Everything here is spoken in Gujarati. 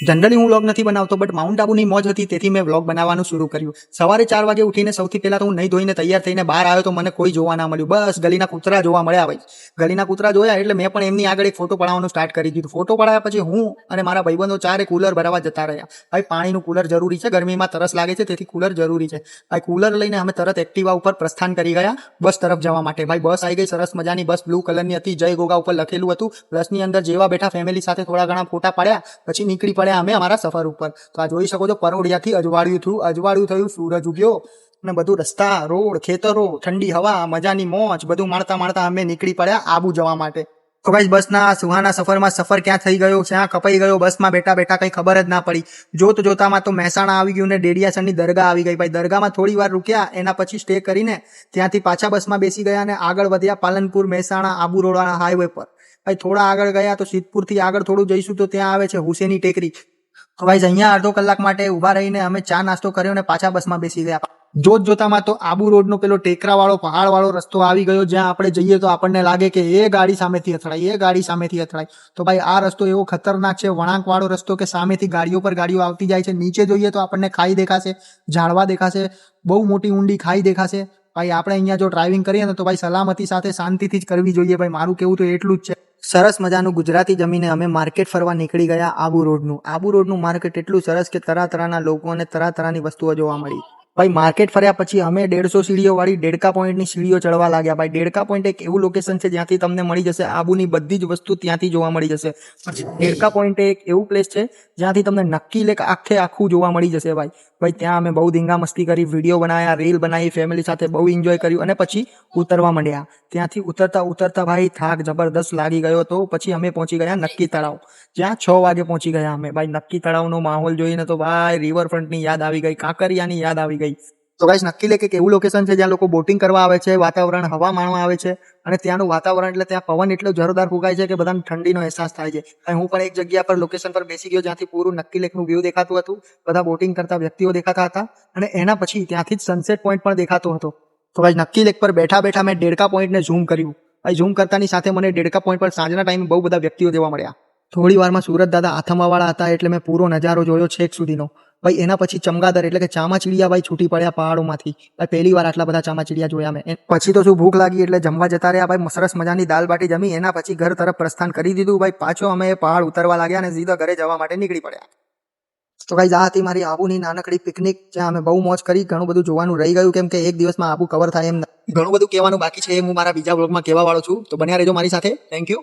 જનરલી હું વ્લોગ નથી બનાવતો, બટ માઉન્ટ આબુની મોજ હતી તેથી મેં વ્લોગ બનાવવાનું શરૂ કર્યું. સવારે 4 વાગે ઉઠીને સૌથી પહેલા તો હું નહીં ધોઈને તૈયાર થઈને બહાર આવ્યો તો મને કોઈ જોવા ના મળ્યું. બસ ગલીના કૂતરા જોવા મળ્યા ભાઈ. ગલીના કૂતરા જોયા એટલે મેં પણ એમની આગળ એક ફોટો પડાવવાનું સ્ટાર્ટ કરી દીધું. ફોટો પડાવ્યા પછી હું અને મારા ભાઈબંધો ચારે કુલર ભરાવા જતા રહ્યા. ભાઈ પાણીનું કુલર જરૂરી છે, ગરમીમાં તરસ લાગે છે તેથી કુલર જરૂરી છે. ભાઈ કુલર લઈને અમે તરત એક્ટિવા ઉપર પ્રસ્થાન કરી ગયા બસ તરફ જવા માટે. ભાઈ બસ આવી ગઈ, સરસ મજાની બસ બ્લુ કલરની હતી, જય ગોગા ઉપર લખેલું હતું. બસની અંદર જેવા બેઠા ફેમિલી સાથે થોડા ઘણા ફોટા પાડ્યા પછી નીકળી પડ્યા અમે અમારા સફર ઉપર. તો આ જોઈ શકો છો પરોડિયાથી અજવાળું થયું, સૂરજ ઉગ્યો અને બધું રસ્તા, રોડ, ખેતરો, ઠંડી હવા, મજાની મોજ બધું માણતા અમે નીકળી પડ્યા આબુ જવા માટે. તો ભાઈ બસના સુહાના સફરમાં સફર ક્યાં થઈ ગયો, ક્યાં કપાઈ ગયો, બસમાં બેઠા કઈ ખબર જ ના પડી. જોતામાં તો મહેસાણા આવી ગયું ને ડેડિયાસરની દરગાહ આવી ગઈ. ભાઈ દરગાહમાં થોડી વાર રૂક્યા, એના પછી સ્ટે કરીને ત્યાંથી પાછા બસમાં બેસી ગયા અને આગળ વધ્યા પાલનપુર મહેસાણા આબુ રોડવાળા હાઈવે પર. ભાઈ થોડા આગળ ગયા તો સિદ્ધપુરથી આગળ થોડું જઈશું તો ત્યાં આવે છે હુસેની ટેકરી. તો ભાઈ અહીંયા અડધો કલાક માટે ઉભા રહીને અમે ચા નાસ્તો કર્યો ને પાછા બસમાં બેસી ગયા. જોતામાં તો આબુ રોડનો પેલો ટેકરા વાળો પહાડ વાળો રસ્તો આવી ગયો, જ્યાં આપણે જઈએ તો આપણને લાગે કે એ ગાડી સામેથી અથડાય. તો ભાઈ આ રસ્તો એવો ખતરનાક છે, વળાંક વાળો રસ્તો કે સામેથી ગાડીઓ પર ગાડીઓ આવતી જાય છે. નીચે જોઈએ તો આપણને ખાઈ દેખાશે, ઝાડવા દેખાશે, બહુ મોટી ઊંડી ખાઈ દેખાશે. ભાઈ આપણે અહીંયા જો ડ્રાઇવિંગ કરીએ ને તો ભાઈ સલામતી સાથે શાંતિથી જ કરવી જોઈએ. ભાઈ મારું કેવું તો એટલું જ છે. સરસ મજાનું ગુજરાતી જમીને અમે માર્કેટ ફરવા નીકળી ગયા આબુ રોડનું માર્કેટ એટલું સરસ કે તરાના લોકો અને તરાની વસ્તુઓ જોવા મળી. ભાઈ માર્કેટ ફર્યા પછી અમે 150 સીડીઓ વાળી ડેડકા પોઈન્ટની સીડીઓ ચડવા લાગ્યા. ભાઈ ડેડકા પોઈન્ટ એક એવું લોકેશન છે જ્યાંથી તમને મળી જશે આબુની બધી જ વસ્તુ ત્યાંથી જોવા મળી જશે. ડેડકા પોઈન્ટ એક એવું પ્લેસ છે જ્યાંથી તમને નક્કી લેક આખું જોવા મળી જશે. ભાઈ ત્યાં અમે બહુ ધીંગા મસ્તી કરી, વિડીયો બનાવ્યા, રીલ બનાવી, ફેમિલી સાથે બહુ એન્જોય કર્યું અને પછી ઉતરવા માંડ્યા. ત્યાંથી ઉતરતા ભાઈ થાક જબરદસ્ત લાગી ગયો તો પછી અમે પહોંચી ગયા નક્કી તળાવ, જ્યાં 6 વાગે પહોંચી ગયા અમે. ભાઈ નક્કી તળાવનો માહોલ જોઈને તો ભાઈ રિવરફ્રન્ટની યાદ આવી ગઈ, કાંકરિયાની યાદ આવી ગઈ. તો ગાઈસ નક્કી લેક એક એવું લોકેશન છે જ્યાં લોકો બોટિંગ કરવા આવે છે, વાતાવરણ હવા માણવા આવે છે અને ત્યાંનું વાતાવરણ એટલે ત્યાં પવન એટલો જોરદાર ફૂંકાય છે કે બધાને ઠંડીનો અહેસાસ થાય છે. હું પણ એક જગ્યા પર લોકેશન પર બેસી ગયો જ્યાંથી પૂરું નક્કી લેકનું વ્યૂ દેખાતું હતું, બધા બોટિંગ કરતા વ્યક્તિઓ દેખાતા હતા અને એના પછી ત્યાંથી જ સનસેટ પોઈન્ટ પણ દેખાતો હતો. તો ભાઈ નક્કી લેક પર બેઠા મેં ડેડકા પોઈન્ટને ઝૂમ કર્યું. ભાઈ ઝૂમ કરતાની સાથે મને ડેડકા પોઈન્ટ પર સાંજના ટાઈમે બહુ બધા વ્યક્તિઓ જોવા મળ્યા. થોડી વારમાં સુરત દાદા આથમવાવાળા હતા એટલે મેં પૂરો નજારો જોયો છેક સુધીનો. ભાઈ એના પછી ચમગાદર એટલે કે ચામાચીડિયા ભાઈ છૂટી પડ્યા પહાડોમાંથી. ભાઈ પહેલી વાર આટલા બધા ચામાચીડિયા જોયા મેં. પછી તો શું ભૂખ લાગી એટલે જમવા જતા રહ્યા. ભાઈ સરસ મજાની દાલ બાટી જમી, એના પછી ઘર તરફ પ્રસ્થાન કરી દીધું. ભાઈ પાછો અમે પહાડ ઉતરવા લાગ્યા અને સીધા ઘરે જવા માટે નીકળી પડ્યા. તો ગાઈઝ આ હતી મારી આબુની નાનકડી પિકનિક, જ્યાં અમે બહુ મોજ કરી. ઘણું બધું જોવાનું રહી ગયું કેમ કે એક દિવસમાં આબુ કવર થાય એમ ઘણું બધું કહેવાનું બાકી છે. હું મારા બીજા બ્લોગમાં કહેવા વાળો છું, તો બન્યા રહેજો મારી સાથે. Thank you.